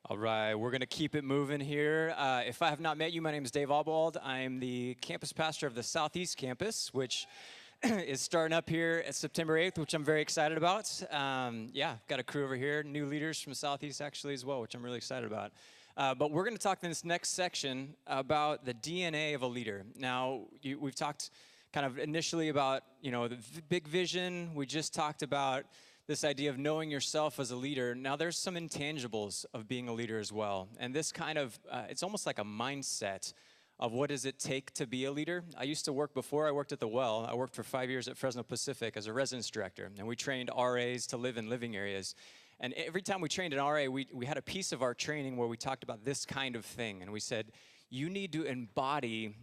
All right, we're going to keep it moving here. If I have not met you, my name is Dave Obwald. I'm the campus pastor of the Southeast Campus, which is starting up here at September 8th, which I'm very excited about. Got a crew over here, new leaders from Southeast actually as well, which I'm really excited about. But we're going to talk in this next section about the DNA of a leader. Now, we've talked kind of initially about, the big vision. We just talked about this idea of knowing yourself as a leader. Now there's some intangibles of being a leader as well. And this kind of, it's almost like a mindset of what does it take to be a leader. I used to work, before I worked at the Well, I worked for 5 years at Fresno Pacific as a residence director. And we trained RAs to live in living areas. And every time we trained an RA, we had a piece of our training where we talked about this kind of thing. And we said, you need to embody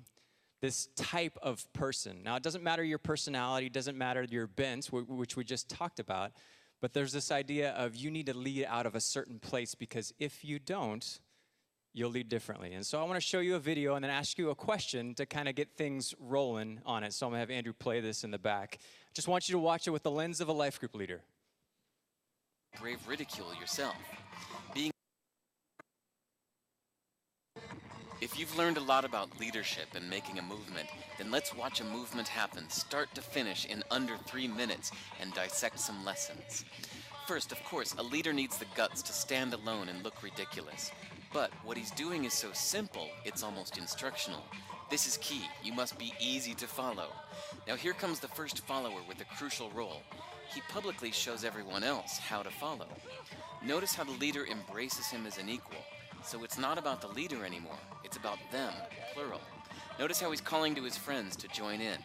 this type of person. Now, it doesn't matter your personality, it doesn't matter your bent, which we just talked about, but there's this idea of you need to lead out of a certain place, because if you don't, you'll lead differently. And so I want to show you a video and then ask you a question to kind of get things rolling on it. So I'm going to have Andrew play this in the back. Just want you to watch it with the lens of a life group leader. Brave ridicule yourself. If you've learned a lot about leadership and making a movement, then let's watch a movement happen start to finish in under 3 minutes and dissect some lessons. First, of course, a leader needs the guts to stand alone and look ridiculous. But what he's doing is so simple, it's almost instructional. This is key. You must be easy to follow. Now here comes the first follower with a crucial role. He publicly shows everyone else how to follow. Notice how the leader embraces him as an equal. So it's not about the leader anymore, it's about them, plural. Notice how he's calling to his friends to join in.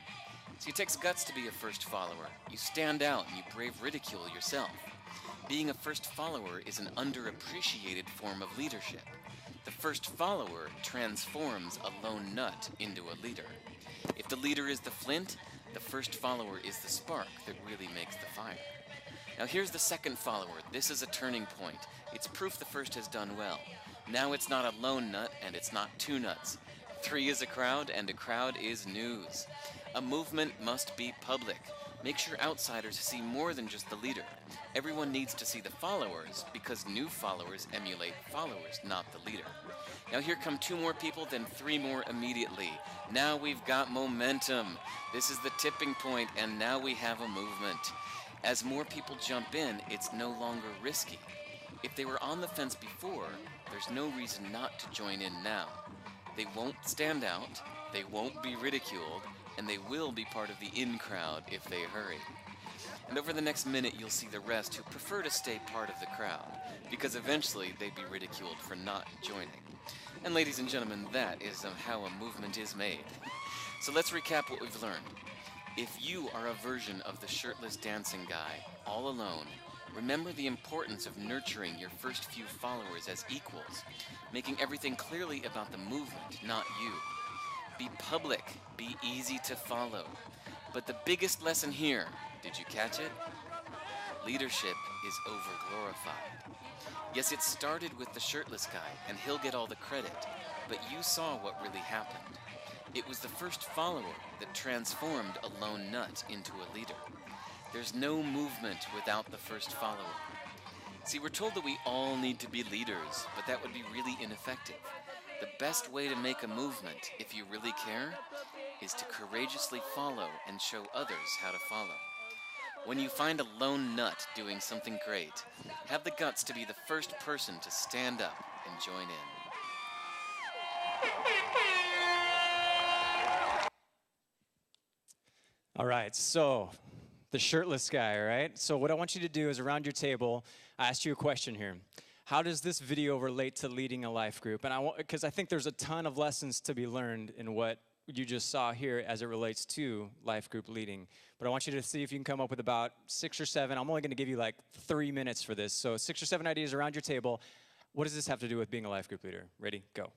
See, it takes guts to be a first follower. You stand out and you brave ridicule yourself. Being a first follower is an underappreciated form of leadership. The first follower transforms a lone nut into a leader. If the leader is the flint, the first follower is the spark that really makes the fire. Now here's the second follower. This is a turning point. It's proof the first has done well. Now it's not a lone nut, and it's not two nuts. 3 is a crowd, and a crowd is news. A movement must be public. Make sure outsiders see more than just the leader. Everyone needs to see the followers, because new followers emulate followers, not the leader. Now here come 2 more people, then 3 more immediately. Now we've got momentum. This is the tipping point, and now we have a movement. As more people jump in, it's no longer risky. If they were on the fence before, there's no reason not to join in now. They won't stand out, they won't be ridiculed, and they will be part of the in crowd if they hurry. And over the next minute, you'll see the rest who prefer to stay part of the crowd, because eventually they'd be ridiculed for not joining. And ladies and gentlemen, that is how a movement is made. So let's recap what we've learned. If you are a version of the shirtless dancing guy, all alone, remember the importance of nurturing your first few followers as equals, making everything clearly about the movement, not you. Be public, be easy to follow. But the biggest lesson here, did you catch it? Leadership is over-glorified. Yes, it started with the shirtless guy, and he'll get all the credit, but you saw what really happened. It was the first follower that transformed a lone nut into a leader. There's no movement without the first follower. See, we're told that we all need to be leaders, but that would be really ineffective. The best way to make a movement, if you really care, is to courageously follow and show others how to follow. When you find a lone nut doing something great, have the guts to be the first person to stand up and join in. All right, so the shirtless guy, right? So what I want you to do is around your table, I asked you a question here. How does this video relate to leading a life group? And because I think there's a ton of lessons to be learned in what you just saw here as it relates to life group leading. But I want you to see if you can come up with about 6 or 7. I'm only going to give you like 3 minutes for this. So 6 or 7 ideas around your table. What does this have to do with being a life group leader? Ready? Go.